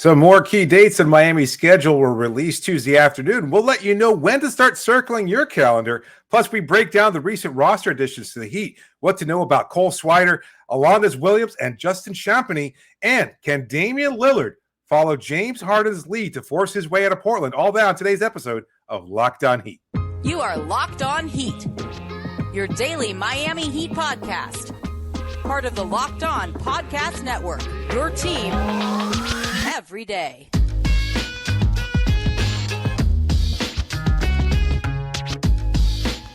Some more key dates in Miami's schedule were released Tuesday afternoon. We'll let you know when to start circling your calendar. Plus, we break down the recent roster additions to the Heat, what to know about Cole Swider, Alondes Williams, and Justin Champagnie, and can Damian Lillard follow James Harden's lead to force his way out of Portland? All that on today's episode of Locked On Heat. You are Locked On Heat, your daily Miami Heat podcast. Part of the Locked On Podcast Network, your team every day.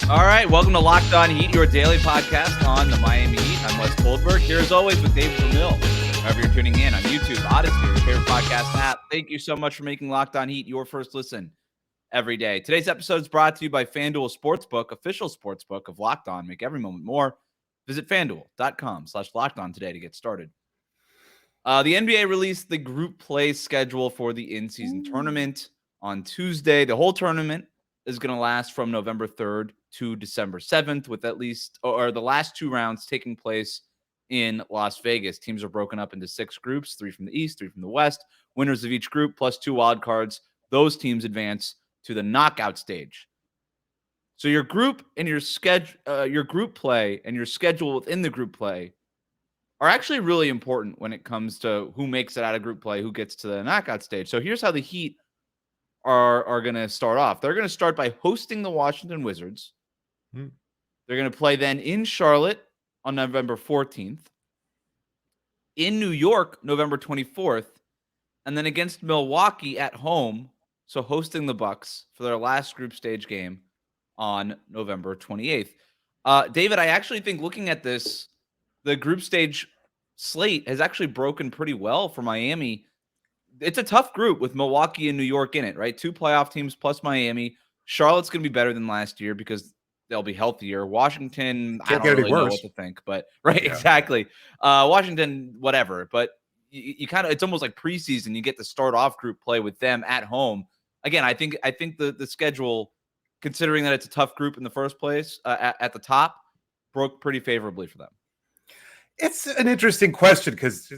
All right, welcome to Locked On Heat, your daily podcast on the Miami Heat. I'm Wes Goldberg, here as always with Dave Ramil. Wherever you're tuning in on YouTube, Odyssey, your favorite podcast app. Thank you so much for making Locked On Heat your first listen every day. Today's episode is brought to you by FanDuel Sportsbook, official sportsbook of Locked On. Make every moment more. Visit FanDuel.com/LockedOn today to get started. The NBA released the group play schedule for the in-season tournament on Tuesday. The whole tournament is going to last from November 3rd to December 7th, with at least or the last two rounds taking place in Las Vegas. Teams are broken up into 6 groups, 3 from the East, 3 from the West. Winners of each group plus 2 wild cards. Those teams advance to the knockout stage. So your group and your group play and your schedule within the group play are actually really important when it comes to who makes it out of group play, who gets to the knockout stage. So here's how the Heat are going to start off. They're going to start by hosting the Washington Wizards. They're going to play then in Charlotte on November 14th, in New York, November 24th, and then against Milwaukee at home, so hosting the Bucks for their last group stage game on November 28th. David, I actually think looking at this, the group stage slate has actually broken pretty well for Miami. It's a tough group with Milwaukee and New York in it, right? 2 playoff teams plus Miami. Charlotte's going to be better than last year because they'll be healthier. Washington, I don't really know what to think, but right, yeah. Exactly. Washington, whatever. But you kind of, it's almost like preseason. You get to start off group play with them at home. Again, I think the schedule, considering that it's a tough group in the first place, at the top, broke pretty favorably for them. It's an interesting question because,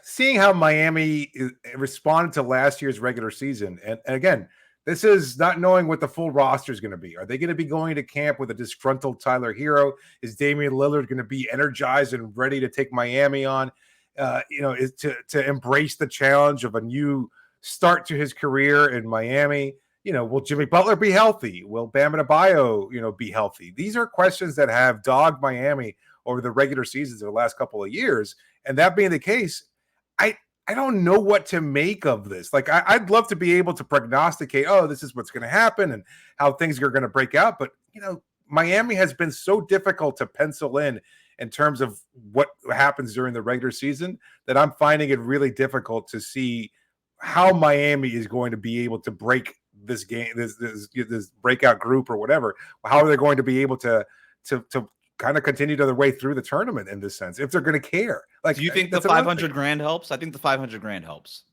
seeing how Miami responded to last year's regular season, and again, this is not knowing what the full roster is going to be. Are they going to be going to camp with a disgruntled Tyler Hero? Is Damian Lillard going to be energized and ready to take Miami on? Is to embrace the challenge of a new start to his career in Miami? Will Jimmy Butler be healthy? Will Bam Adebayo, be healthy? These are questions that have dogged Miami over the regular seasons of the last couple of years. And that being the case, I don't know what to make of this. Like, I'd love to be able to prognosticate, this is what's going to happen and how things are going to break out. But, Miami has been so difficult to pencil in terms of what happens during the regular season that I'm finding it really difficult to see how Miami is going to be able to break this game, this breakout group or whatever. How are they going to be able to kind of continue their way through the tournament in this sense, if they're going to care? Like, do you think the $500,000 helps? I think the $500,000 helps.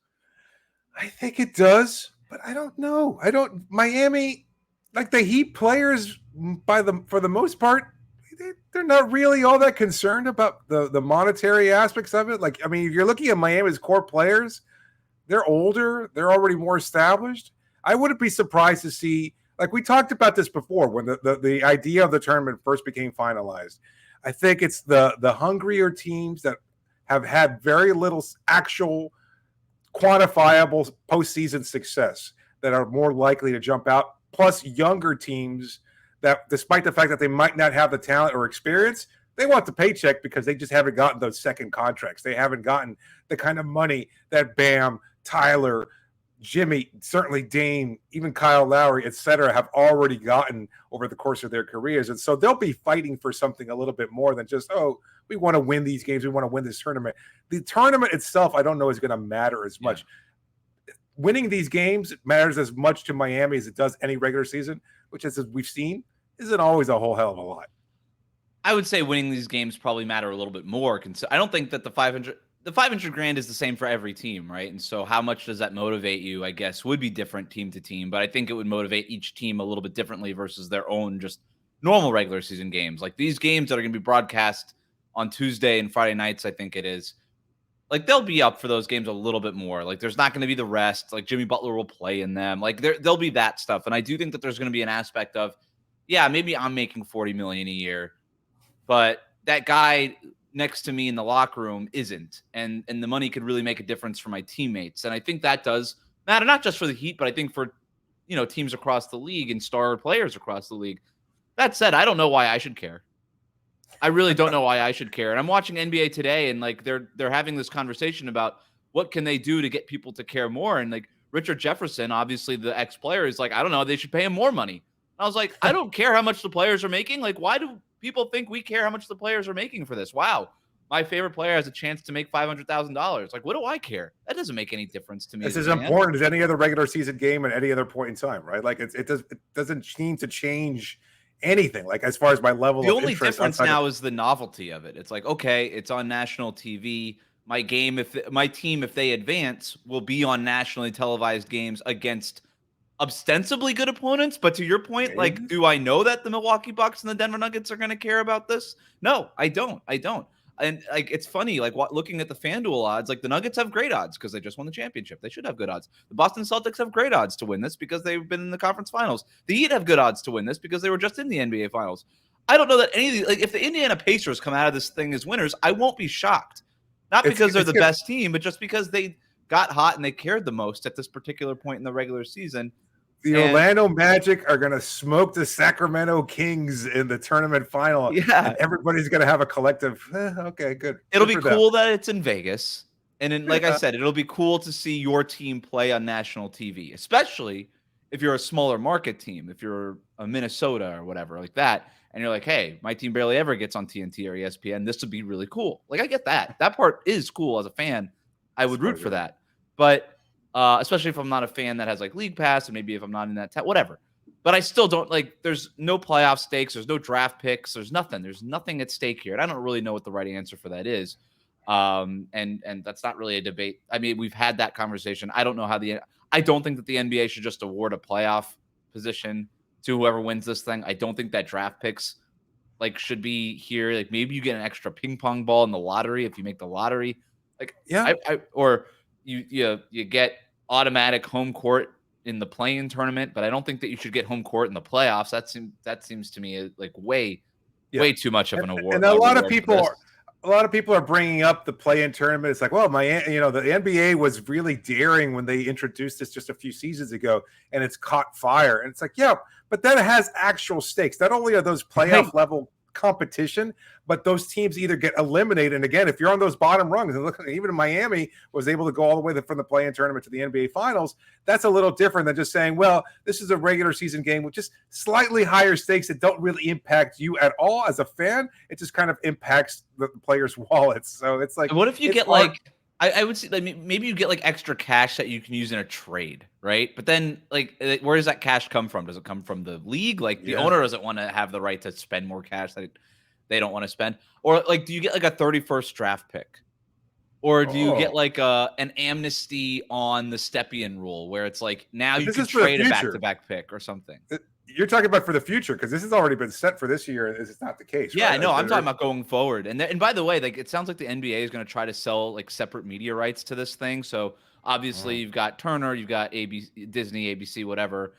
I think it does, but I don't know. Miami, like the Heat players, for the most part, they're not really all that concerned about the monetary aspects of it. Like, I mean, if you're looking at Miami's core players, they're older, they're already more established. I wouldn't be surprised to see, like we talked about this before when the idea of the tournament first became finalized. I think it's the hungrier teams that have had very little actual quantifiable postseason success that are more likely to jump out, plus younger teams that, despite the fact that they might not have the talent or experience, they want the paycheck because they just haven't gotten those second contracts. They haven't gotten the kind of money that Bam, Tyler, Jimmy, certainly Dame, even Kyle Lowry, et cetera, have already gotten over the course of their careers. And so they'll be fighting for something a little bit more than just, we want to win these games. We want to win this tournament. The tournament itself, I don't know, is going to matter as much. Winning these games matters as much to Miami as it does any regular season, which, as we've seen, isn't always a whole hell of a lot. I would say winning these games probably matter a little bit more. I don't think that the $500,000 is the same for every team, right? And so how much does that motivate you, I guess, would be different team to team. But I think it would motivate each team a little bit differently versus their own just normal regular season games. Like these games that are going to be broadcast on Tuesday and Friday nights, I think it is. like they'll be up for those games a little bit more. Like there's not going to be the rest. Like Jimmy Butler will play in them. Like there'll be that stuff. And I do think that there's going to be an aspect of, yeah, maybe I'm making $40 million a year, but that guy next to me in the locker room isn't. And the money could really make a difference for my teammates. And I think that does matter, not just for the Heat, but I think for, teams across the league and star players across the league. That said, I don't know why I should care. I really don't know why I should care. And I'm watching NBA today, and like they're having this conversation about what can they do to get people to care more. And like Richard Jefferson, obviously the ex-player, is like, I don't know, they should pay him more money. And I was like, I don't care how much the players are making. Like, why do people think we care how much the players are making for this? Wow, my favorite player has a chance to make $500,000. Like, what do I care? That doesn't make any difference to me. It's as important as any other regular season game at any other point in time, right? Like it doesn't seem to change anything. Like as far as my level of interest. The only difference now is the novelty of it. It's like, okay, it's on national TV. My team, if they advance, will be on nationally televised games against ostensibly good opponents. But to your point, like, do I know that the Milwaukee Bucks and the Denver Nuggets are going to care about this? No, I don't. And like, it's funny, like looking at the FanDuel odds, like the Nuggets have great odds because they just won the championship. They should have good odds. The Boston Celtics have great odds to win this because they've been in the conference finals. The Heat have good odds to win this because they were just in the NBA finals. I don't know that any of these, like if the Indiana Pacers come out of this thing as winners, I won't be shocked. Not because they're the best team, but just because they got hot and they cared the most at this particular point in the regular season. The Orlando Magic are going to smoke the Sacramento Kings in the tournament final. Yeah. And everybody's going to have a collective, okay, good. It'll be cool that it's in Vegas. And then, like I said, it'll be cool to see your team play on national TV, especially if you're a smaller market team, if you're a Minnesota or whatever like that. And you're like, hey, my team barely ever gets on TNT or ESPN. This would be really cool. Like, I get that. That part is cool as a fan. I would root for that. But especially if I'm not a fan that has like League Pass, and maybe if I'm not in that whatever. But I still don't like. There's no playoff stakes. There's no draft picks. There's nothing. There's nothing at stake here, and I don't really know what the right answer for that is. And that's not really a debate. I mean, we've had that conversation. I don't know how I don't think that the NBA should just award a playoff position to whoever wins this thing. I don't think that draft picks like should be here. Like maybe you get an extra ping pong ball in the lottery if you make the lottery. Like or you get automatic home court in the play-in tournament, but I don't think that you should get home court in the playoffs. That seems to me like way too much of an award. And a lot of people are bringing up the play-in tournament. It's like, well, the NBA was really daring when they introduced this just a few seasons ago, and it's caught fire. And it's like, yeah, but then it has actual stakes. Not only are those playoff level competition, but those teams either get eliminated. And again, if you're on those bottom rungs, and look, even in Miami was able to go all the way from the play-in tournament to the NBA Finals, that's a little different than just saying, well, this is a regular season game with just slightly higher stakes that don't really impact you at all as a fan. It just kind of impacts the players' wallets. So it's like, what if you get like, I would say like maybe you get like extra cash that you can use in a trade, right? But then like where does that cash come from? Does it come from the league? Like the owner doesn't want to have the right to spend more cash that they don't want to spend? Or like do you get like a 31st draft pick? Or do you get like an amnesty on the Stepien rule where it's like now you can trade a back-to-back pick or something? You're talking about for the future because this has already been set for this year. It's not the case. Yeah, right? no, I'm talking about going forward. And by the way, like it sounds like the NBA is going to try to sell like separate media rights to this thing. So obviously you've got Turner, you've got Disney, ABC, whatever.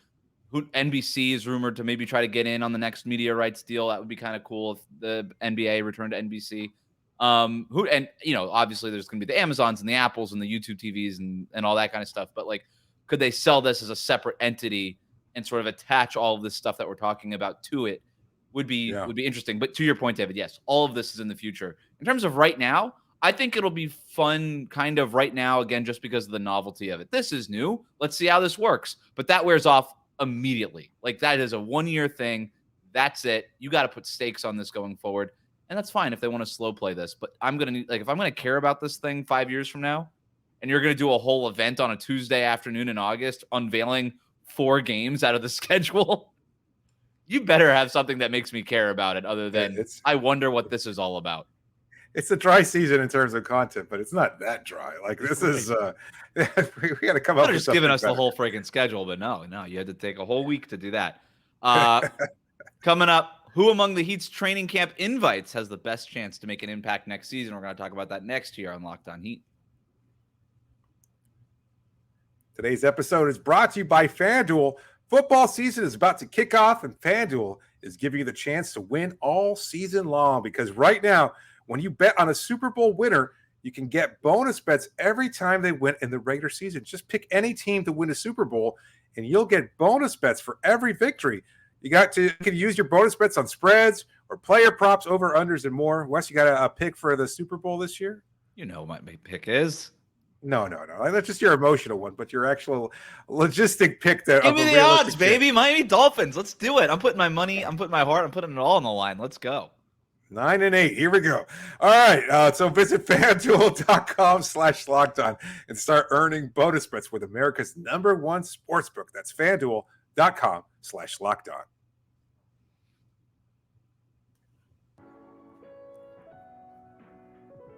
NBC is rumored to maybe try to get in on the next media rights deal. That would be kind of cool if the NBA returned to NBC. Obviously there's going to be the Amazons and the Apples and the YouTube TVs and all that kind of stuff. But like, could they sell this as a separate entity and sort of attach all of this stuff that we're talking about to it? Would be interesting. But to your point, David, yes, all of this is in the future. In terms of right now, I think it'll be fun kind of right now, again, just because of the novelty of it. This is new. Let's see how this works. But that wears off immediately. Like that is a 1-year thing. That's it. You got to put stakes on this going forward. And that's fine if they want to slow play this. But I'm going to need, like, if I'm going to care about this thing 5 years from now, and you're going to do a whole event on a Tuesday afternoon in August, unveiling 4 games out of the schedule, you better have something that makes me care about it other than I wonder what this is all about. It's a dry season in terms of content, but it's not that dry. Like this is we got to come up with just giving us the whole freaking schedule, but no, you had to take a whole week to do that. Coming up, who among the Heat's training camp invites has the best chance to make an impact next season? We're going to talk about that next year on Locked On Heat. Today's episode is brought to you by FanDuel. Football season is about to kick off, and FanDuel is giving you the chance to win all season long, because right now, when you bet on a Super Bowl winner, you can get bonus bets every time they win in the regular season. Just pick any team to win a Super Bowl, and you'll get bonus bets for every victory. You can use your bonus bets on spreads or player props, over unders, and more. Wes, you got a pick for the Super Bowl this year? You know what my pick is. No. That's just your emotional one, but your actual logistic pick. Give me the odds, baby. Miami Dolphins. Let's do it. I'm putting my money, I'm putting my heart, I'm putting it all on the line. Let's go. 9-8. Here we go. All right. So visit FanDuel.com/lockedon and start earning bonus bets with America's #1 sportsbook. That's FanDuel.com/lockedon.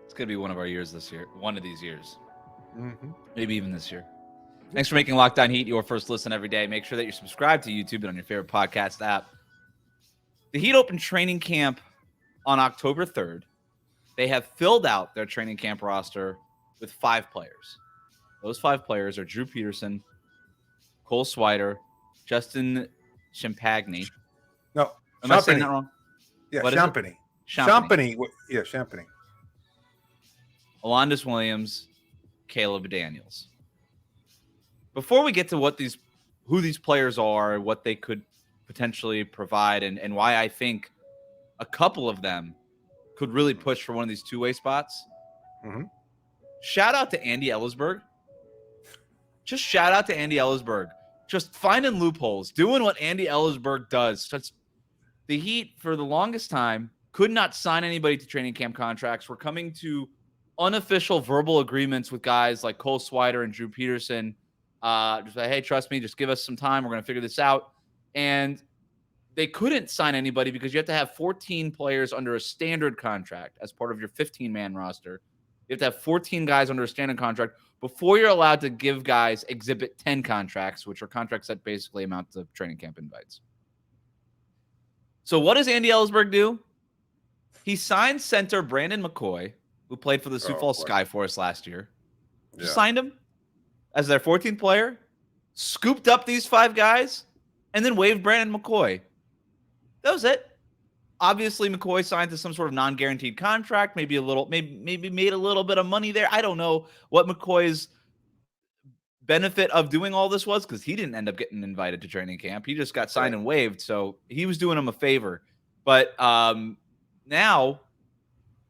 It's going to be one of our years this year. One of these years. Mm-hmm. Maybe even this year. Thanks for making Locked On Heat your first listen every day. Make sure that you're subscribed to YouTube and on your favorite podcast app. The Heat open training camp on October 3rd. They have filled out their training camp roster with 5 players. Those 5 players are Drew Peterson, Cole Swider, Justin Champagny. No. Am I saying that wrong? Yeah, what Champagny. Champagny. Yeah, Champagny. Alondas Williams, Caleb Daniels. Before we get to who these players are, what they could potentially provide, and why I think a couple of them could really push for one of these two-way spots. Mm-hmm. Shout out to Andy Ellisberg. Just shout out to Andy Ellisberg. Just finding loopholes, doing what Andy Ellisberg does. The Heat, for the longest time, could not sign anybody to training camp contracts. We're coming to unofficial verbal agreements with guys like Cole Swider and Drew Peterson. Just like, hey, trust me, just give us some time. We're going to figure this out. And they couldn't sign anybody because you have to have 14 players under a standard contract as part of your 15-man roster. You have to have 14 guys under a standard contract before you're allowed to give guys Exhibit 10 contracts, which are contracts that basically amount to training camp invites. So what does Andy Ellisberg do? He signed center Brandon McCoy, who played for the Sioux Falls Skyforce last year. Just signed him as their 14th player, scooped up these 5 guys, and then waived Brandon McCoy. That was it. Obviously, McCoy signed to some sort of non-guaranteed contract, maybe made a little bit of money there. I don't know what McCoy's benefit of doing all this was, because he didn't end up getting invited to training camp. He just got signed and waived, so he was doing him a favor. But now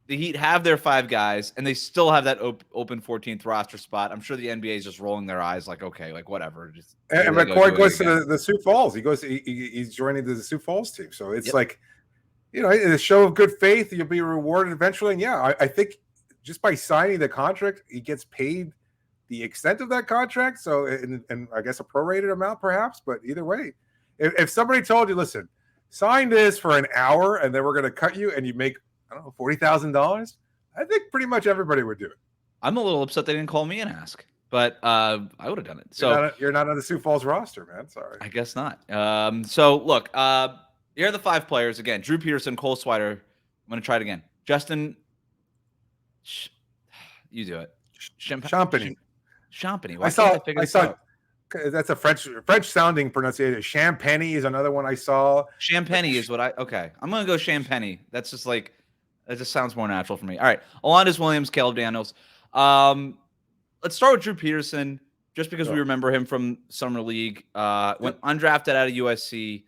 the Heat have their 5 guys, and they still have that open 14th roster spot. I'm sure the NBA is just rolling their eyes like, okay, like whatever. And McCoy goes to the Sioux Falls. He's joining the Sioux Falls team. So it's like, a show of good faith. You'll be rewarded eventually. And I think just by signing the contract, he gets paid the extent of that contract. So, and I guess a prorated amount perhaps, but either way, if somebody told you, listen, sign this for an hour and then we're going to cut you and you make, I don't know, $40,000, I think pretty much everybody would do it. I'm a little upset they didn't call me and ask, but I would have done it. So you're not on the Sioux Falls roster, man. Sorry. I guess not. So look, here are the 5 players again: Drew Peterson, Cole Swider. I'm going to try it again. Justin, you do it. Champagny. Champagny. I saw. That's a French sounding pronunciation. Champagny is another one I saw. Champagny is what okay. I'm going to go Champagny. That's just like, it just sounds more natural for me. All right. Alondas Williams, Caleb Daniels. Let's start with Drew Peterson, just because we remember him from Summer League. Went undrafted out of USC.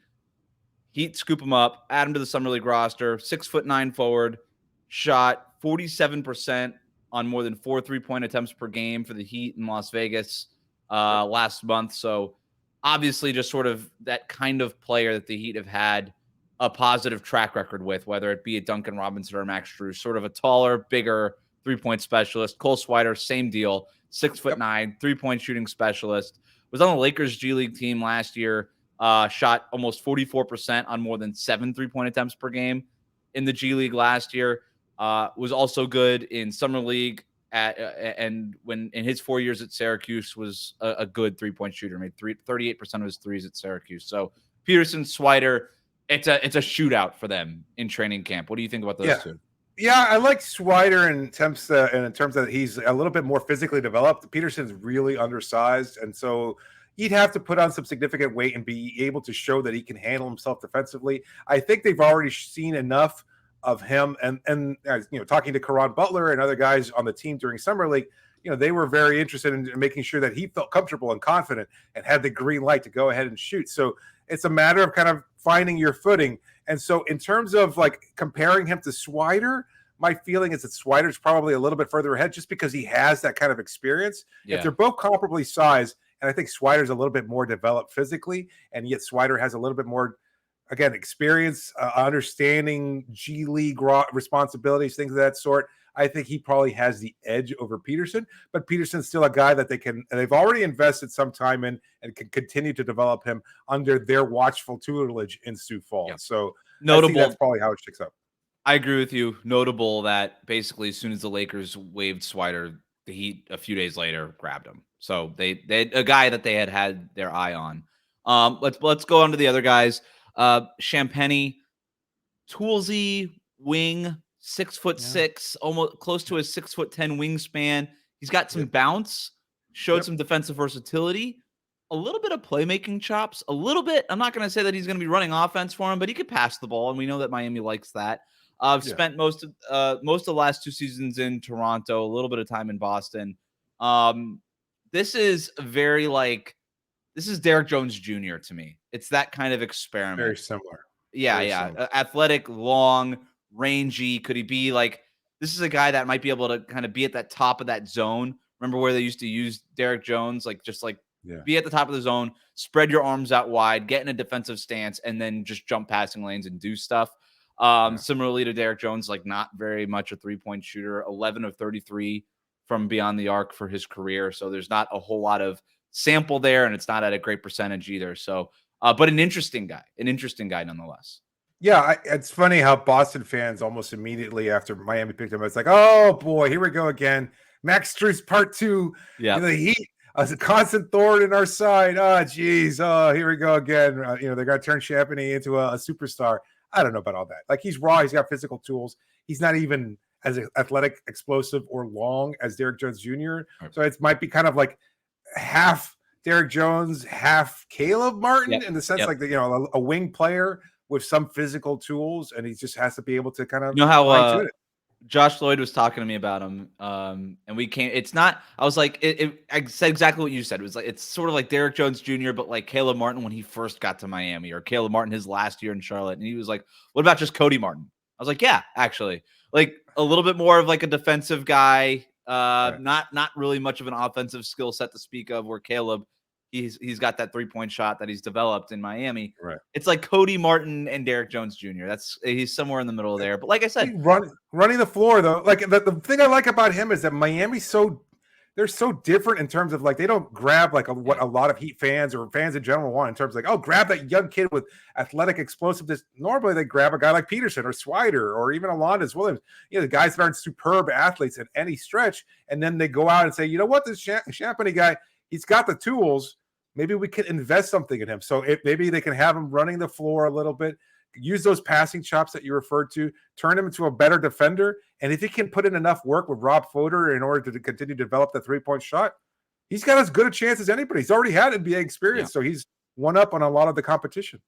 Heat scoop him up, add him to the Summer League roster. 6'9" forward, shot 47% on more than 4 3-point attempts per game for the Heat in Las Vegas last month. So obviously just sort of that kind of player that the Heat have had a positive track record with, whether it be a Duncan Robinson or Max Drew, sort of a taller, bigger 3-point specialist. Cole Swider, same deal, 6'9", 3-point shooting specialist. Was on the Lakers G League team last year. Shot almost 44% on more than 7 3-point attempts per game in the G League last year. Was also good in Summer League and when in his 4 years at Syracuse was a good 3-point shooter. Made 38% of his threes at Syracuse. So Peterson, Swider, it's a shootout for them in training camp. What do you think about those two? Yeah, I like Swider in terms that he's a little bit more physically developed. Peterson's really undersized, and so he'd have to put on some significant weight and be able to show that he can handle himself defensively. I think they've already seen enough of him, and talking to Karan Butler and other guys on the team during summer league, they were very interested in making sure that he felt comfortable and confident and had the green light to go ahead and shoot. So it's a matter of kind of finding your footing. And so in terms of like comparing him to Swider, my feeling is that Swider's probably a little bit further ahead just because he has that kind of experience. Yeah. If they're both comparably sized, and I think Swider's a little bit more developed physically, and yet Swider has a little bit more, again, experience, understanding G League responsibilities, things of that sort. I think he probably has the edge over Peterson, but Peterson's still a guy that they've already invested some time in and can continue to develop him under their watchful tutelage in Sioux Falls. Yep. So Notable. that's probably how it shakes up. I agree with you. Notable that basically as soon as the Lakers waived Swider, the Heat a few days later grabbed him. So they had a guy that they had their eye on. Let's go on to the other guys. Champagny, toolsy wing, 6'6", almost close to a 6'10" wingspan. He's got some bounce, showed some defensive versatility, a little bit of playmaking chops, a little bit. I'm not going to say that he's going to be running offense for him, but he could pass the ball, and we know that Miami likes that. I've spent most of the last 2 seasons in Toronto, a little bit of time in Boston. This is this is Derrick Jones Jr. to me. It's that kind of experiment. Very similar. Yeah. Athletic, long, rangy. Could he be like, this is a guy that might be able to kind of be at that top of that zone. Remember where they used to use Derrick Jones? Be at the top of the zone, spread your arms out wide, get in a defensive stance, and then just jump passing lanes and do stuff. Similarly to Derrick Jones, not very much a 3-point shooter, 11 of 33 from beyond the arc for his career. So there's not a whole lot of sample there, and it's not at a great percentage either. So, but an interesting guy nonetheless. Yeah, it's funny how Boston fans almost immediately after Miami picked him, it's like, oh boy, here we go again. Max Strus part 2. Yeah, the Heat as a constant thorn in our side. Oh, geez. Oh, here we go again. They're going to turn Champagny into a superstar. I don't know about all that. He's raw. He's got physical tools. He's not even as athletic, explosive, or long as Derrick Jones Jr. Right. So it might be kind of like half Derrick Jones, half Caleb Martin in the sense a wing player with some physical tools, and he just has to be able to kind of how Josh Lloyd was talking to me about him, and we came. It's not. I was like, I said exactly what you said. It was it's sort of like Derrick Jones Jr., but like Caleb Martin when he first got to Miami, or Caleb Martin his last year in Charlotte. And he was like, "What about just Cody Martin?" I was like, "Yeah, actually, a little bit more of a defensive guy, not really much of an offensive skill set to speak of. Where Caleb, he's got that 3-point shot that he's developed in Miami. Right. It's like Cody Martin and Derrick Jones Jr. He's somewhere in the middle there. But like I said, running the floor though, the thing I like about him is that Miami's they're so different in terms of they don't grab what a lot of Heat fans or fans in general want in terms of grab that young kid with athletic explosiveness. Normally they grab a guy like Peterson or Swider or even Alondas Williams, the guys that aren't superb athletes at any stretch, and then they go out and say, you know what, this Champagny guy, he's got the tools. Maybe we could invest something in him. So maybe they can have him running the floor a little bit, use those passing chops that you referred to, turn him into a better defender. And if he can put in enough work with Rob Fodor in order to continue to develop the 3-point shot, he's got as good a chance as anybody. He's already had NBA experience, so he's one up on a lot of the competition.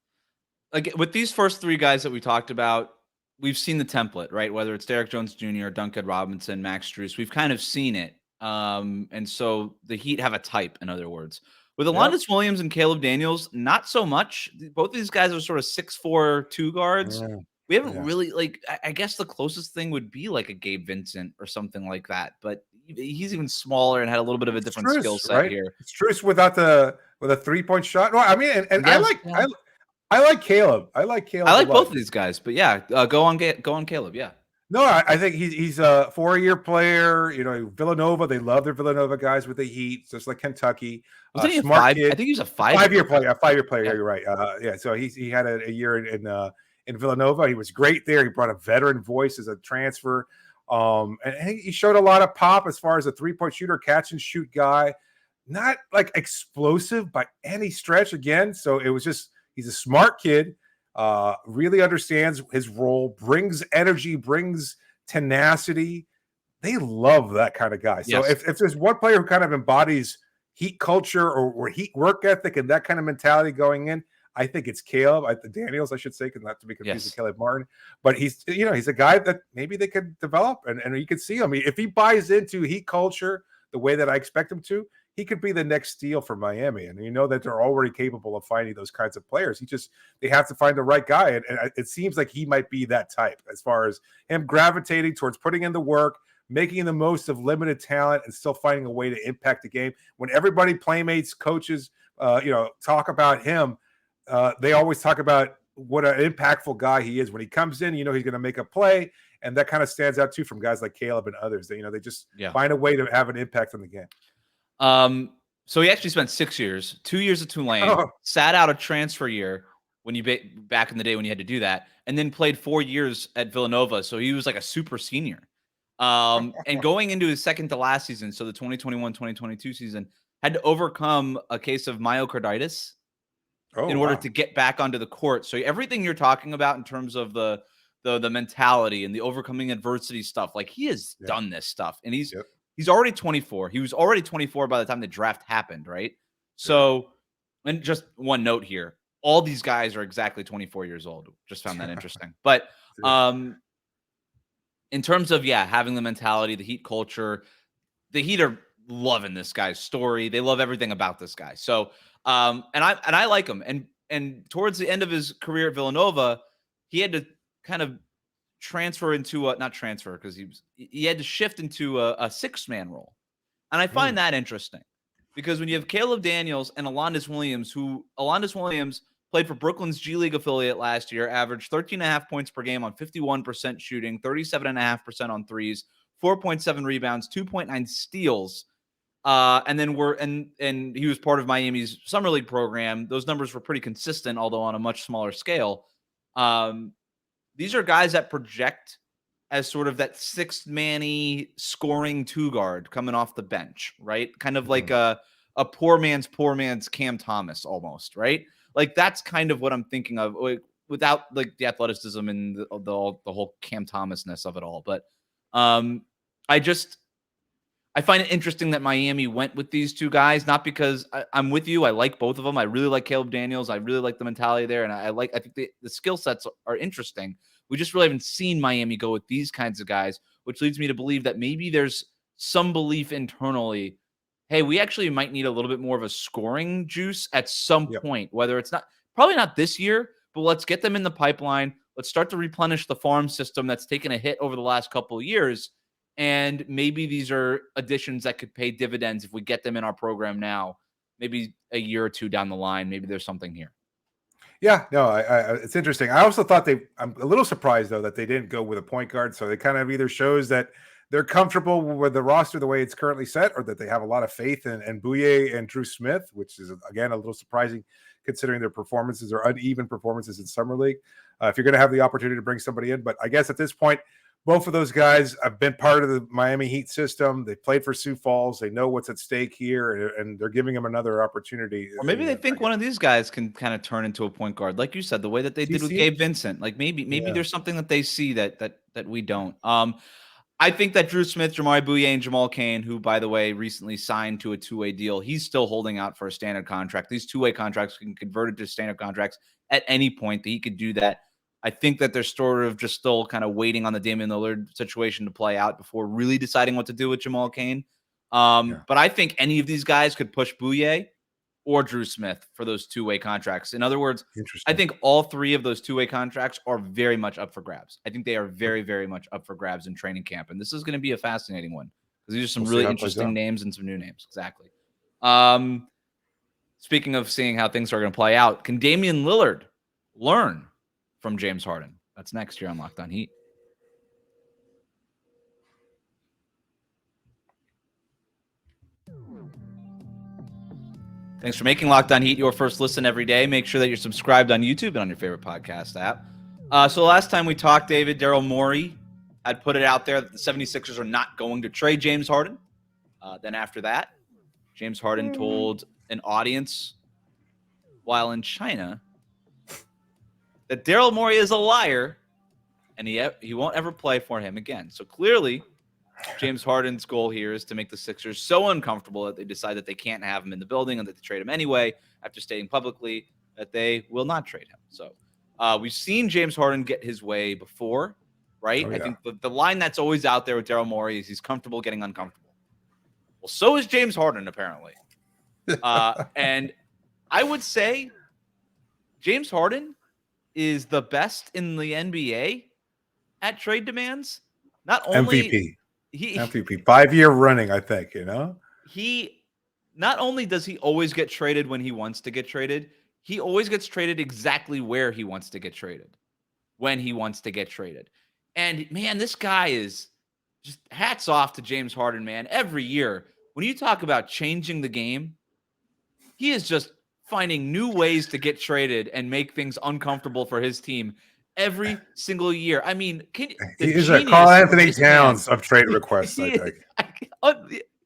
With these first 3 guys that we talked about, we've seen the template, right? Whether it's Derrick Jones Jr., Duncan Robinson, Max Strus, we've kind of seen it. And so the Heat have a type, in other words. With Alondas Williams and Caleb Daniels, not so much. Both of these guys are sort of 6'4", 2 guards. We haven't really I guess the closest thing would be a Gabe Vincent or something like that. But he's even smaller and had a little bit of a different skill set here. It's Strus with a 3-point shot. No, I mean, and I like Caleb. I like Caleb. I like both of these guys, but go on Caleb. Yeah. No, I think he's a 4-year player. Villanova, they love their Villanova guys with the Heat, just like Kentucky. Wasn't he a 5? I think he's a 5-year player. A 5-year player. Yeah, you're right. So he had a year in Villanova. He was great there. He brought a veteran voice as a transfer. And he showed a lot of pop as far as a 3-point shooter, catch and shoot guy. Not explosive by any stretch again. So it was just, he's a smart kid. Really understands his role, brings energy, brings tenacity. They love that kind of guy. So Yes. if there's one player who kind of embodies Heat culture or Heat work ethic and that kind of mentality going in, I think it's Caleb Daniels, I should say, because not to be confused with Caleb Martin. But he's a guy that maybe they could develop, and you could see him. If he buys into Heat culture the way that I expect him to, he could be the next steal for Miami. And you know that they're already capable of finding those kinds of players. They have to find the right guy, and it seems like he might be that type as far as him gravitating towards putting in the work, making the most of limited talent, and still finding a way to impact the game. When everybody, playmates, coaches, talk about him, they always talk about what an impactful guy he is. When he comes in, he's going to make a play, and that kind of stands out too from guys like Caleb and others. They just find a way to have an impact on the game. So he actually spent 6 years, 2 years at Tulane, sat out a transfer year when you back in the day when you had to do that, and then played 4 years at Villanova. So he was like a super senior. And going into his second to last season, so the 2021-2022 season, had to overcome a case of myocarditis in order to get back onto the court. So everything you're talking about in terms of the mentality and the overcoming adversity stuff, like he has done this stuff, and he's already 24. He was already 24 by the time the draft happened, right? So, and just one note here, all these guys are exactly 24 years old. Just found that interesting. But in terms of having the mentality, the Heat culture, the Heat are loving this guy's story. They love everything about this guy. So, and I like him. And towards the end of his career at Villanova, he had to kind of transfer into not transfer because he had to shift into a 6-man role. And I find that interesting because when you have Caleb Daniels and Alondes Williams, played for Brooklyn's G League affiliate last year, averaged 13.5 points per game on 51% shooting, 37.5% on threes, 4.7 rebounds, 2.9 steals. And he was part of Miami's summer league program. Those numbers were pretty consistent, although on a much smaller scale. These are guys that project as sort of that 6-man-y scoring 2-guard coming off the bench, right? Kind of like a poor man's Cam Thomas almost, right? Like that's kind of what I'm thinking of, without like the athleticism and the whole Cam Thomasness of it all. But I find it interesting that Miami went with these two guys, not because I'm with you. I like both of them. I really like Caleb Daniels. I really like the mentality there. And I think the skill sets are interesting. We just really haven't seen Miami go with these kinds of guys, which leads me to believe that maybe there's some belief internally, hey, we actually might need a little bit more of a scoring juice at some point, whether it's probably not this year, but let's get them in the pipeline. Let's start to replenish the farm system that's taken a hit over the last couple of years. And maybe these are additions that could pay dividends if we get them in our program now, maybe a year or two down the line. Maybe there's something here. Yeah, no, it's interesting. I also thought I'm a little surprised though that they didn't go with a point guard. So it kind of either shows that they're comfortable with the roster the way it's currently set, or that they have a lot of faith in Bouye and Drew Smith, which is again a little surprising considering their performances or uneven performances in summer league. If you're going to have the opportunity to bring somebody in, but I guess at this point, both of those guys have been part of the Miami Heat system. They played for Sioux Falls. They know what's at stake here, and they're giving them another opportunity. Or maybe they think one of these guys can kind of turn into a point guard, like you said, the way that they did with Gabe Vincent. Like maybe there's something that they see that we don't. I think that Drew Smith, Jamari Bouye, and Jamal Cain, who, by the way, recently signed to a 2-way deal, he's still holding out for a standard contract. These 2-way contracts can convert into standard contracts at any point that he could do that. I think that they're sort of just still kind of waiting on the Damian Lillard situation to play out before really deciding what to do with Jamal Cain. But I think any of these guys could push Bouye or Drew Smith for those 2-way contracts. In other words, I think all three of those 2-way contracts are very much up for grabs. I think they are very, very much up for grabs in training camp. And this is going to be a fascinating one because these are some really interesting names and some new names. Exactly. Speaking of seeing how things are going to play out, can Damian Lillard learn from James Harden? That's next year on Locked On Heat. Thanks for making Locked On Heat your first listen every day. Make sure that you're subscribed on YouTube and on your favorite podcast app. So last time we talked, David, Daryl Morey had put it out there that the 76ers are not going to trade James Harden. Then after that, James Harden told an audience while in China that Daryl Morey is a liar and he won't ever play for him again. So clearly, James Harden's goal here is to make the Sixers so uncomfortable that they decide that they can't have him in the building and that they trade him anyway, after stating publicly that they will not trade him. So we've seen James Harden get his way before, right? Oh, yeah. I think the line that's always out there with Daryl Morey is he's comfortable getting uncomfortable. Well, so is James Harden, apparently. And I would say James Harden is the best in the NBA at trade demands. Not only MVP 5 year running, I think, he not only does he always get traded when he wants to get traded, he always gets traded exactly where he wants to get traded, when he wants to get traded. And man, this guy is just hats off to James Harden, man. Every year, when you talk about changing the game, he is just finding new ways to get traded and make things uncomfortable for his team every single year. I mean, he's a Karl Anthony Towns of trade requests, I think.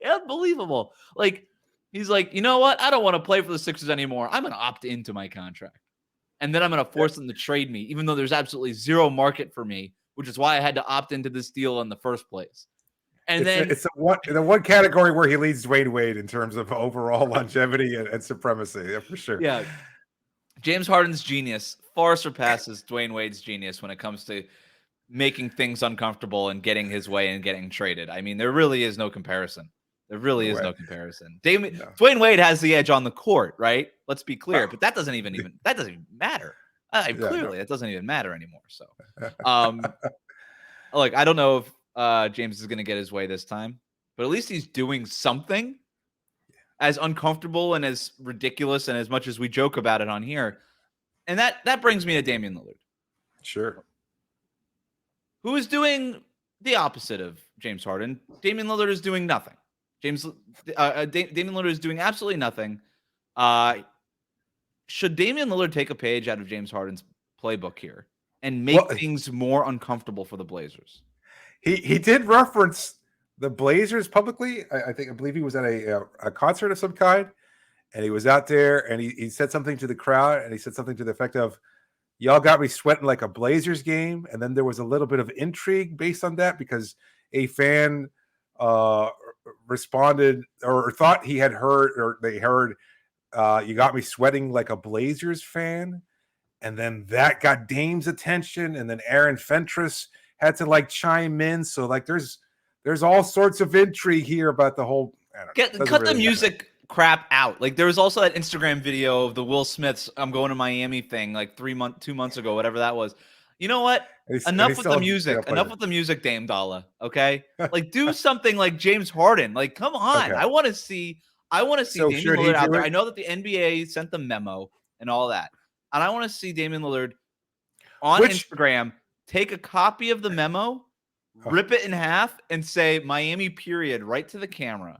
Unbelievable. Like, he's like, you know what? I don't want to play for the Sixers anymore. I'm going to opt into my contract. And then I'm going to force them to trade me, even though there's absolutely zero market for me, which is why I had to opt into this deal in the first place. And it's the one category where he leads Dwayne Wade in terms of overall longevity and supremacy. Yeah, for sure. Yeah. James Harden's genius far surpasses Dwayne Wade's genius when it comes to making things uncomfortable and getting his way and getting traded. I mean, there really is no comparison. There really is no comparison. Dwayne Wade has the edge on the court, right? Let's be clear, but that doesn't even matter. Clearly, it doesn't even matter anymore. So, look, I don't know if James is going to get his way this time, but at least he's doing something. As uncomfortable and as ridiculous and as much as we joke about it on here. And that brings me to Damian Lillard. Sure. Who is doing the opposite of James Harden. Damian Lillard is doing nothing. Damian Lillard is doing absolutely nothing. Should Damian Lillard take a page out of James Harden's playbook here and make things more uncomfortable for the Blazers? He did reference the Blazers publicly. I believe he was at a concert of some kind, and he was out there, and he said something to the crowd, and he said something to the effect of, "Y'all got me sweating like a Blazers game." And then there was a little bit of intrigue based on that because a fan responded or thought he had heard, or they heard, "You got me sweating like a Blazers fan." And then that got Dame's attention, and then Aaron Fentress had to chime in. So there's all sorts of intrigue here about the whole. Cut the music crap out. There was also that Instagram video of the Will Smith's "I'm going to Miami" thing 2 months ago, whatever that was. You know what? Enough with the music. Enough with the music, Dame Dalla. Okay, do something like James Harden. Come on, okay. I want to see Damian Lillard out there. I know that the NBA sent the memo and all that, and I want to see Damian Lillard on Instagram take a copy of the memo, rip it in half, and say Miami period right to the camera,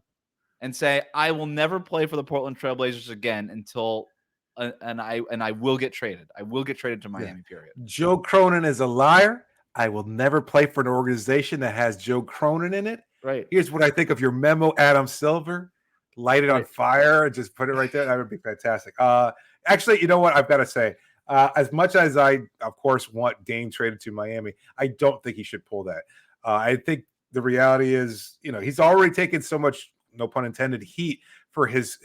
and say, "I will never play for the Portland Trailblazers again until." And I will get traded. I will get traded to Miami, period. Joe Cronin is a liar. I will never play for an organization that has Joe Cronin in it. Right. Here's what I think of your memo, Adam Silver. Light it on fire and just put it right there. That would be fantastic. Actually, you know what? I've got to say, as much as I, of course, want Dame traded to Miami, I don't think he should pull that. I think the reality is, he's already taken so much, no pun intended, heat for his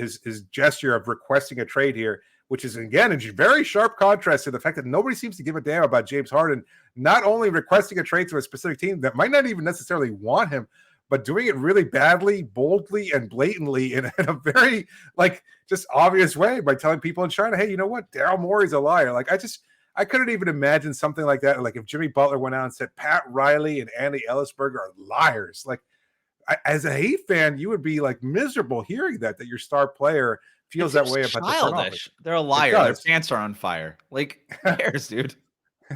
gesture of requesting a trade here, which is, again, a very sharp contrast to the fact that nobody seems to give a damn about James Harden not only requesting a trade to a specific team that might not even necessarily want him, but doing it really badly, boldly, and blatantly in a very, just obvious way by telling people in China, hey, you know what? Daryl Morey's a liar. I couldn't even imagine something like that. If Jimmy Butler went out and said Pat Riley and Andy Ellisberger are liars. As a Heat fan, you would be miserable hearing that your star player feels that way about the front office. They're a liar. Their pants are on fire. Who cares, dude?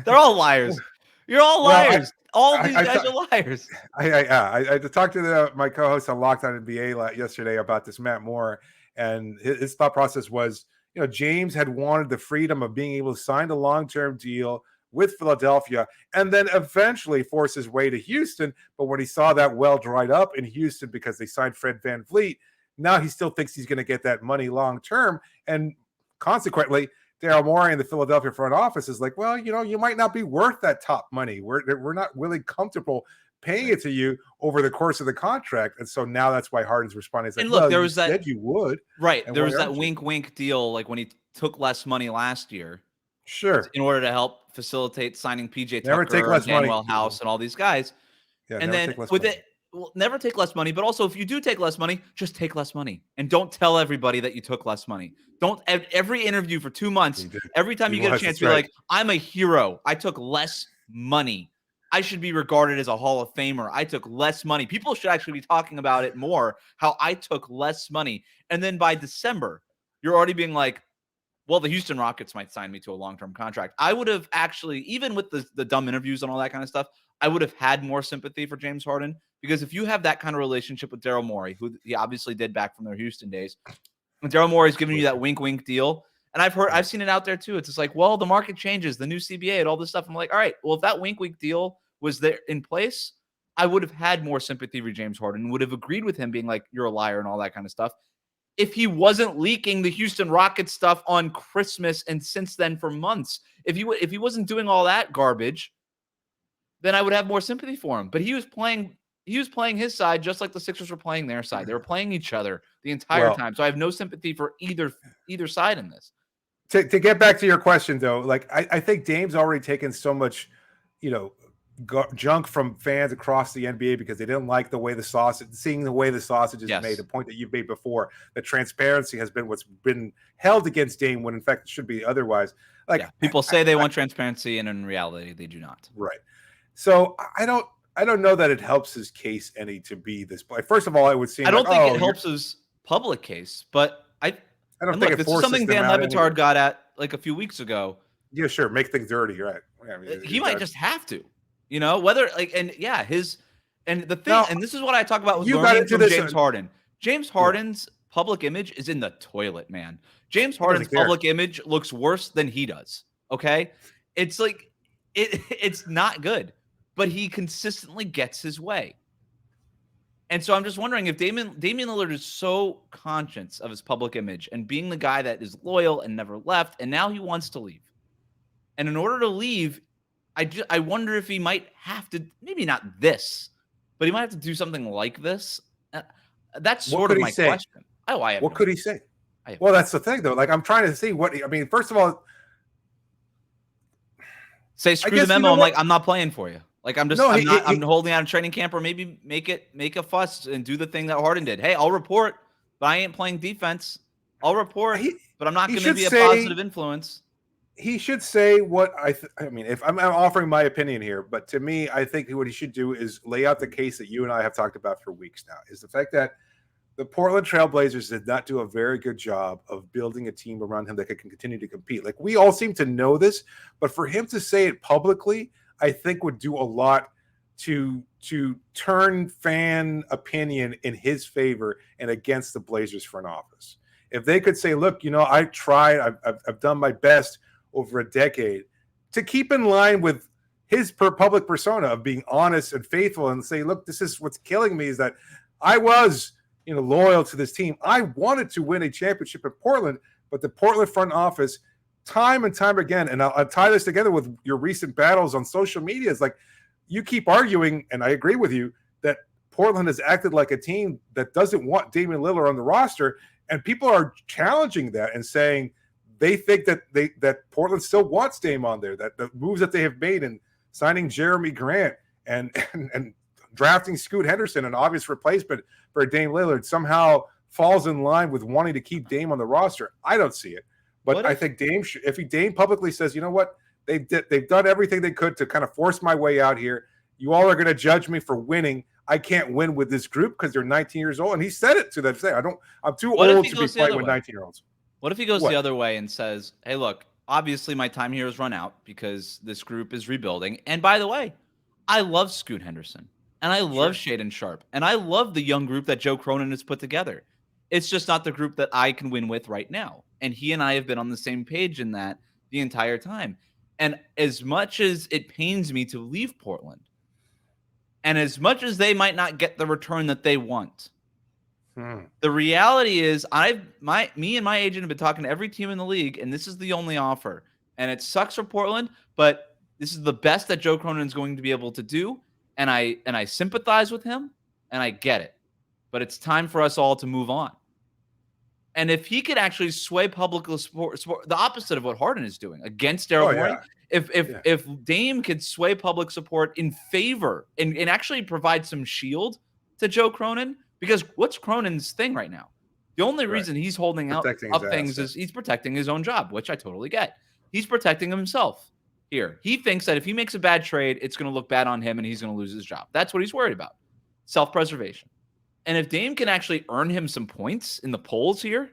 They're all liars. You're all liars. All these guys are liars. I talked to my co-host on Locked On NBA yesterday about this, Matt Moore, and his thought process was, James had wanted the freedom of being able to sign a long-term deal with Philadelphia and then eventually force his way to Houston. But when he saw that well dried up in Houston because they signed Fred VanVleet, now he still thinks he's going to get that money long-term. And consequently, Daryl Morey and the Philadelphia front office is like, well, you might not be worth that top money. We're not really comfortable paying it to you over the course of the contract. And so now that's why Harden's responding. It's like, and look, well, there you was said you would. Right. And There was why that aren't you? wink deal, like when he took less money last year Sure. in order to help facilitate signing PJ Never take Tucker less and money. Danuel House and all these guys. Yeah, And never then take less with money. it, well, never take less money. But also, if you do take less money, just take less money. And don't tell everybody that you took less money. Don't every interview for 2 months, every time you get a chance, be like, I'm a hero. I took less money. I should be regarded as a Hall of Famer. I took less money. People should actually be talking about it more, how I took less money. And then by December, you're already being like, well, the Houston Rockets might sign me to a long-term contract. I would have actually, even with the dumb interviews and all that kind of stuff, I would have had more sympathy for James Harden, because if you have that kind of relationship with Daryl Morey, who he obviously did back from their Houston days, and Daryl Morey's giving you that wink deal, and I've seen it out there too. It's just like, well, the market changes, the new CBA and all this stuff. I'm like, all right, well, if that wink deal was there in place, I would have had more sympathy for James Harden, would have agreed with him being like, you're a liar and all that kind of stuff, if he wasn't leaking the Houston Rockets stuff on Christmas and since then for months. If he wasn't doing all that garbage, then I would have more sympathy for him. But he was playing his side just like the Sixers were playing their side. They were playing each other the entire time. So I have no sympathy for either side in this. To get back to your question, though, like I think Dame's already taken so much, junk from fans across the NBA because they didn't like the way the sausage is made. A point that you've made before, that transparency has been what's been held against Dame when in fact it should be otherwise. Like people say they want transparency, and in reality they do not. Right. So I don't know that it helps his case any to be this play. First of all, I would seem I don't think it helps his public case, but I don't think this is something Dan Le Batard got at like a few weeks ago. Yeah, sure. Make things dirty, right? I mean, he might just have to, whether like, and yeah, and the thing, and this is what I talk about with learning from James Harden. James Harden's public image is in the toilet, man. James Harden's public image looks worse than he does. Okay. It's like, it's not good, but he consistently gets his way. And so I'm just wondering if Damian Lillard is so conscious of his public image and being the guy that is loyal and never left, and now he wants to leave. And in order to leave, I wonder if he might have to, maybe not this, but he might have to do something like this. That's sort of my question. What could he say? Well, that's the thing, though. Like, I'm trying to see first of all, say screw the memo. I'm like, I'm not playing for you. Like, I'm holding out a training camp, or maybe make a fuss and do the thing that Harden did. Hey, I'll report, but I ain't playing defense. I'll report, but I'm not going to be a positive influence. He should say what if I'm offering my opinion here, but to me, I think what he should do is lay out the case that you and I have talked about for weeks now, is the fact that the Portland Trailblazers did not do a very good job of building a team around him that can continue to compete. Like, we all seem to know this, but for him to say it publicly, I think would do a lot to turn fan opinion in his favor and against the Blazers front office. If they could say, look, I tried, I've done my best over a decade to keep in line with his public persona of being honest and faithful, and say, look, this is what's killing me, is that I was loyal to this team. I wanted to win a championship in Portland, but the Portland front office, time and time again, and I'll tie this together with your recent battles on social media, is like, you keep arguing, and I agree with you, that Portland has acted like a team that doesn't want Damian Lillard on the roster, and people are challenging that and saying they think that Portland still wants Dame on there, that the moves that they have made in signing Jeremy Grant and drafting Scoot Henderson, an obvious replacement for Dame Lillard, somehow falls in line with wanting to keep Dame on the roster. I don't see it. But I think Dame, if Dame publicly says, you know what, they've done everything they could to kind of force my way out here. You all are going to judge me for winning. I can't win with this group because they're 19 years old. And he said it to them. I'm too old to be playing with 19-year-olds. What if he goes the other way and says, hey, look, obviously my time here has run out because this group is rebuilding. And by the way, I love Scoot Henderson, and I love Shaedon Sharpe, and I love the young group that Joe Cronin has put together. It's just not the group that I can win with right now. And he and I have been on the same page in that the entire time. And as much as it pains me to leave Portland, and as much as they might not get the return that they want, The reality is me and my agent have been talking to every team in the league, and this is the only offer. And it sucks for Portland, but this is the best that Joe Cronin is going to be able to do. And I sympathize with him, and I get it. But it's time for us all to move on. And if he could actually sway public support, the opposite of what Harden is doing against Daryl Morey, if Dame could sway public support in favor and actually provide some shield to Joe Cronin, because what's Cronin's thing right now? The only reason he's holding up things is he's protecting his own job, which I totally get. He's protecting himself here. He thinks that if he makes a bad trade, it's going to look bad on him and he's going to lose his job. That's what he's worried about. Self-preservation. And if Dame can actually earn him some points in the polls here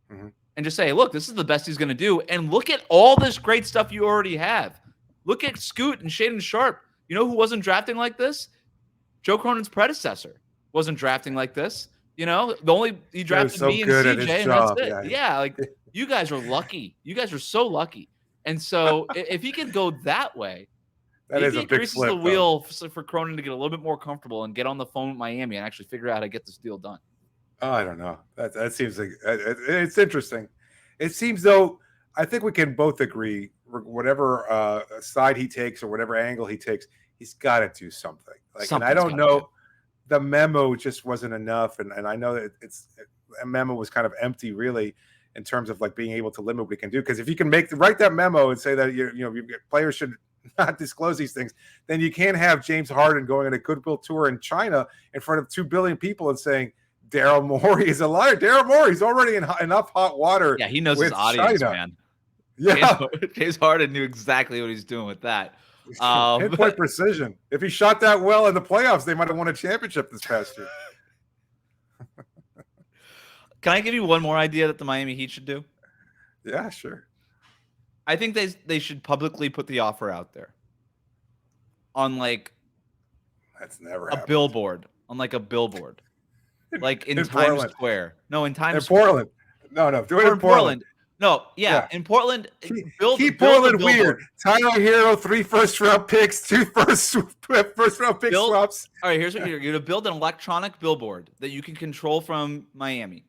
and just say, look, this is the best he's going to do. And look at all this great stuff you already have. Look at Scoot and Shaedon Sharpe. You know who wasn't drafting like this? Joe Cronin's predecessor wasn't drafting like this. You know, he drafted me and CJ, and that's it. Yeah, like you guys are lucky. You guys are so lucky. And so if he can go that way, that is a big flip, the wheel for Cronin to get a little bit more comfortable and get on the phone with Miami and actually figure out how to get this deal done. Oh, I don't know. That seems like it's interesting. It seems though, I think we can both agree, whatever side he takes or whatever angle he takes, he's got to do something. And I don't know, the memo just wasn't enough, and I know that a memo was kind of empty, really, in terms of like being able to limit what he can do. Because if you can write that memo and say that players should not disclose these things, then you can't have James Harden going on a goodwill tour in China in front of 2 billion people and saying Daryl Morey is a liar. Daryl Morey's already in enough hot water. Yeah, he knows his audience, China. Man. Yeah, James Harden knew exactly what he's doing with that. Pinpoint precision. If he shot that well in the playoffs, they might have won a championship this past year. Can I give you one more idea that the Miami Heat should do? Yeah, sure. I think they should publicly put the offer out there on that's never a billboard, like in Times Portland. Square. No, in Times in Square. Portland. No, do it in Portland. No, in Portland. Keep Portland weird. Tyler Hero, 3 first-round picks, 2 first-round pick swaps. All right, here's what you're going to build: an electronic billboard that you can control from Miami.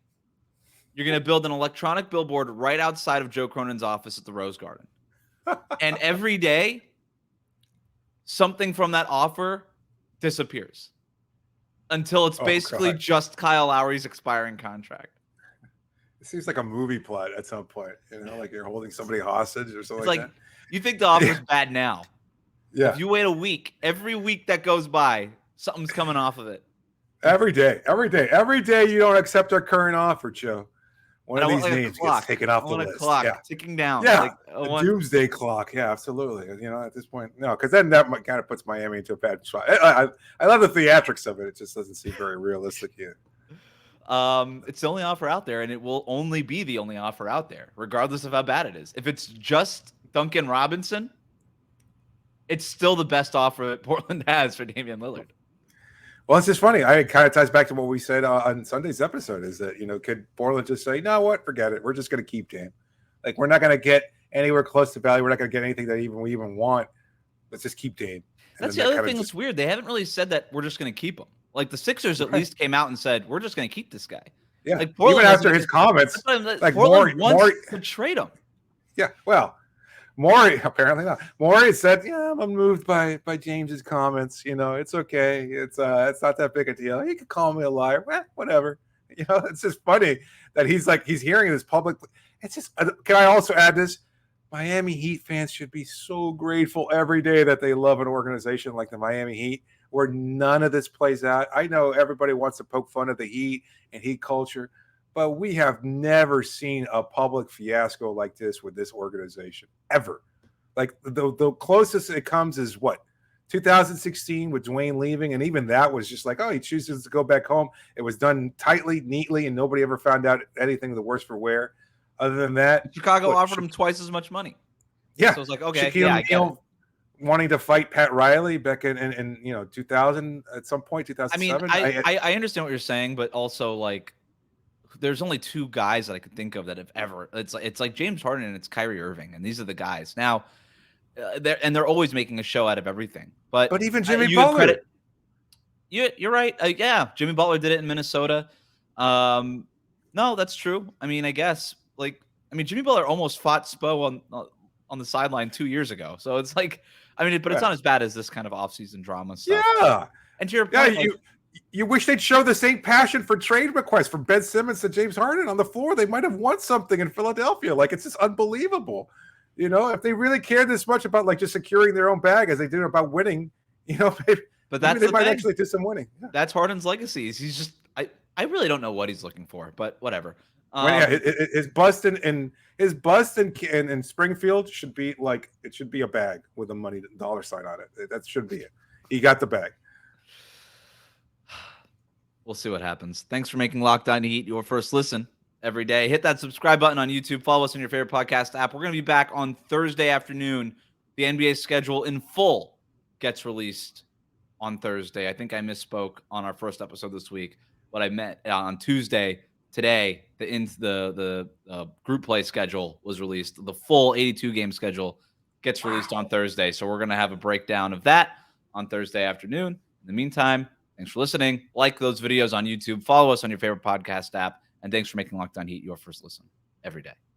You're going to build an electronic billboard right outside of Joe Cronin's office at the Rose Garden. And every day, something from that offer disappears until it's basically just Kyle Lowry's expiring contract. It seems like a movie plot at some point, like you're holding somebody hostage or something like that. You think the offer's bad now. Yeah. If you wait a week, every week that goes by, something's coming off of it. Every day you don't accept our current offer, Joe. One of these names gets taken off the list. Clock ticking down. Yeah, a doomsday clock. Yeah, absolutely. At this point, no, because then that kind of puts Miami into a bad spot. I love the theatrics of it. It just doesn't seem very realistic yet. It's the only offer out there, and it will only be the only offer out there, regardless of how bad it is. If it's just Duncan Robinson, it's still the best offer that Portland has for Damian Lillard. Well, it's just funny. It kind of ties back to what we said on Sunday's episode is that, could Portland just say, no, what? Forget it. We're just going to keep Dame. We're not going to get anywhere close to value. We're not going to get anything that we even want. Let's just keep Dame. That's the other thing that's weird. They haven't really said that we're just going to keep him. The Sixers at least came out and said, we're just going to keep this guy. Yeah. Even after his comments. Portland wants to trade him. Yeah. Well, Morey, apparently not. Morey said, yeah, I'm moved by James's comments. It's okay. It's not that big a deal. He could call me a liar. Whatever. It's just funny that he's hearing this publicly. It's just, can I also add this? Miami Heat fans should be so grateful every day that they love an organization like the Miami Heat, where none of this plays out. I know everybody wants to poke fun at the Heat and Heat culture, but we have never seen a public fiasco like this with this organization, ever. The closest it comes is 2016 with Dwayne leaving, and even that was just he chooses to go back home. It was done tightly, neatly, and nobody ever found out anything the worse for wear. Other than that, Chicago offered him twice as much money. Yeah. So it's okay, Shaquille I get it. Wanting to fight Pat Riley back in 2000 at some point, 2007. I understand what you're saying, but also there's only 2 guys that I could think of that have ever. It's like James Harden and it's Kyrie Irving, and these are the guys. Now, they're always making a show out of everything. But even Jimmy Butler. You're right. Yeah, Jimmy Butler did it in Minnesota. No, that's true. I mean, I guess Jimmy Butler almost fought Spo on the sideline 2 years ago. So it's like, but it's not as bad as this kind of offseason drama stuff. Yeah. And to your point, you wish they'd show the same passion for trade requests from Ben Simmons to James Harden on the floor. They might have won something in Philadelphia. Like, it's just unbelievable. If they really cared this much about like just securing their own bag as they do about winning, but they might actually do some winning. Yeah. That's Harden's legacy. He's just, I really don't know what he's looking for, but whatever. His bust in Springfield should be like, it should be a bag with a dollar sign on it. That should be it. He got the bag. We'll see what happens. Thanks for making Locked On Heat your first listen every day. Hit that subscribe button on YouTube. Follow us on your favorite podcast app. We're going to be back on Thursday afternoon. The NBA schedule in full gets released on Thursday. I think I misspoke on our first episode this week. What I meant on Tuesday, today, the group play schedule was released. The full 82-game schedule gets released on Thursday. So we're going to have a breakdown of that on Thursday afternoon. In the meantime, thanks for listening. Like those videos on YouTube. Follow us on your favorite podcast app. And thanks for making Locked On Heat your first listen every day.